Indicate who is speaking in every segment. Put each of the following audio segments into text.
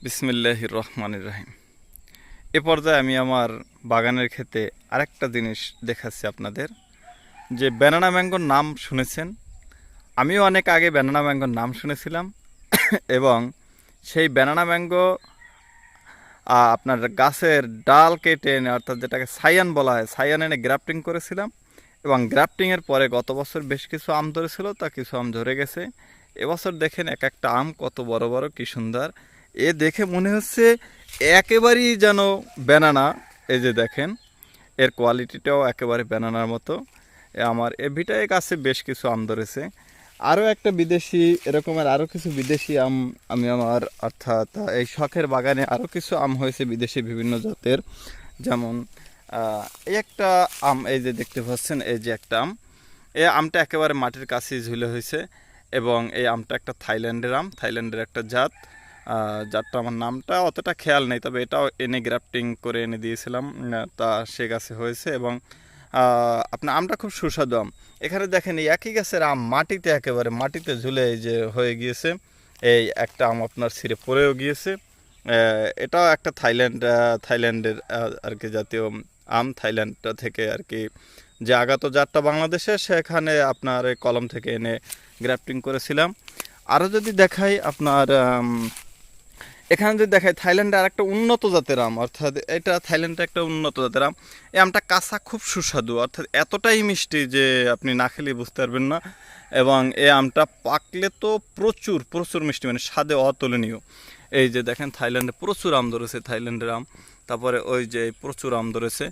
Speaker 1: বিসমিল্লাহির রহমানির রহিম। এ পর্যায়ে আমি আমার বাগানের ক্ষেতে আরেকটা জিনিস দেখাচ্ছি আপনাদের, যে ব্যানানা ম্যাঙ্গোর নাম শুনেছেন। আমিও অনেক আগে ব্যানানা ম্যাঙ্গোর নাম শুনেছিলাম এবং সেই ব্যানানা ম্যাঙ্গো আপনার গাছের ডাল কেটে এনে, অর্থাৎ যেটাকে সায়ান বলা হয়, সায়ান এনে গ্রাফটিং করেছিলাম এবং গ্রাফটিংয়ের পরে গত বছর বেশ কিছু আম ধরেছিল, তা কিছু আম ঝরে গেছে। এবছর দেখেন এক একটা আম কত বড় বড়, কি সুন্দর! এ দেখে মনে হচ্ছে একেবারেই যেন ব্যানানা। এই যে দেখেন, এর কোয়ালিটিটাও একেবারে ব্যানানার মতো। আমার এ ভিটায় গাছে বেশ কিছু আম ধরেছে। আরও একটা বিদেশি, এরকমের আরও কিছু বিদেশি আম আমি আমার, অর্থাৎ এই শখের বাগানে আরও কিছু আম হয়েছে বিদেশি বিভিন্ন জাতের। যেমন এই একটা আম, এই যে দেখতে পাচ্ছেন, এই যে একটা আম, এই আমটা একেবারে মাটির কাছেই ঝুলে হয়েছে এবং এই আমটা একটা থাইল্যান্ডের আম, থাইল্যান্ডের একটা জাত। জাতটা আমার নামটা অতটা খেয়াল নেই, তবে এটাও এনে গ্রাফটিং করে এনে দিয়েছিলাম, তা সে গাছে হয়েছে এবং আপনার আমটা খুব সুস্বাদু আম। এখানে দেখেন এই একই গাছের আম মাটিতে, একেবারে মাটিতে ঝুলে এই যে হয়ে গিয়েছে। এই একটা আম আপনার ছিঁড়ে পড়েও গিয়েছে। এটাও একটা থাইল্যান্ডের আর কি জাতীয় আম, থাইল্যান্ড থেকে আর কি যে আগত জাতটা বাংলাদেশে, সেখানে আপনার কলম থেকে এনে গ্রাফটিং করেছিলাম। আরও যদি দেখাই আপনার এখানে যদি দেখায় থাইল্যান্ডে আর একটা উন্নত জাতের আম, অর্থাৎ এটা থাইল্যান্ডে একটা উন্নত জাতের আম। এই আমটা কাঁচা খুব সুস্বাদু, অর্থাৎ এতটাই মিষ্টি যে আপনি না খেলে বুঝতে পারবেন না। এবং এই আমটা পাকলে তো প্রচুর প্রচুর মিষ্টি, মানে স্বাদে অতুলনীয়। এই যে দেখেন থাইল্যান্ডে প্রচুর আম ধরেছে, থাইল্যান্ডের আম। তারপরে ওই যে প্রচুর আম ধরেছে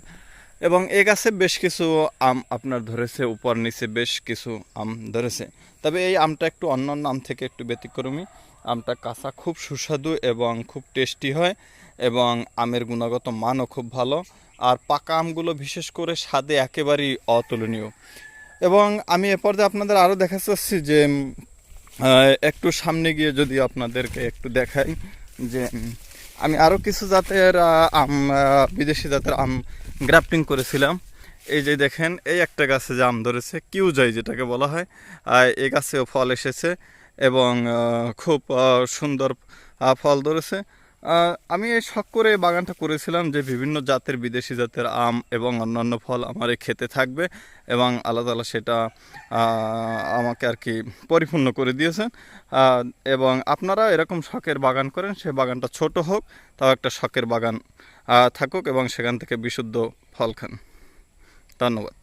Speaker 1: এবং এ গাছে বেশ কিছু আম আপনার ধরেছে, উপর নিচে বেশ কিছু আম ধরেছে। তবে এই আমটা একটু অন্যান্য আম থেকে একটু ব্যতিক্রমী। আমটা কাঁচা খুব সুস্বাদু এবং খুব টেস্টি হয় এবং আমের গুণগত মানও খুব ভালো। আর পাকা আমগুলো বিশেষ করে স্বাদে একেবারেই অতুলনীয়। এবং আমি এ পর্যায়ে আপনাদের আরও দেখা চাচ্ছি যে একটু সামনে গিয়ে যদি আপনাদেরকে একটু দেখাই যে আমি আরও কিছু জাতের আম, বিদেশি জাতের আম গ্রাফটিং করেছিলাম। এই যে দেখেন, এই একটা গাছে যে আম ধরেছে, কিউজাই যেটাকে বলা হয়, এই গাছেও ফল এসেছে এবং খুব সুন্দর ফল ধরেছে। আমি এই শখ করে বাগানটা করেছিলাম যে বিভিন্ন জাতের, বিদেশি জাতের আম এবং অন্যান্য ফল আমার এই খেতে থাকবে এবং আল্লাহ তাআলা সেটা আমাকে আর কি পরিপূর্ণ করে দিয়েছেন। এবং আপনারা এরকম শখের বাগান করেন, সে বাগানটা ছোট হোক, তাও একটা শখের বাগান থাকুক এবং সেখান থেকে বিশুদ্ধ ফল খান। ধন্যবাদ।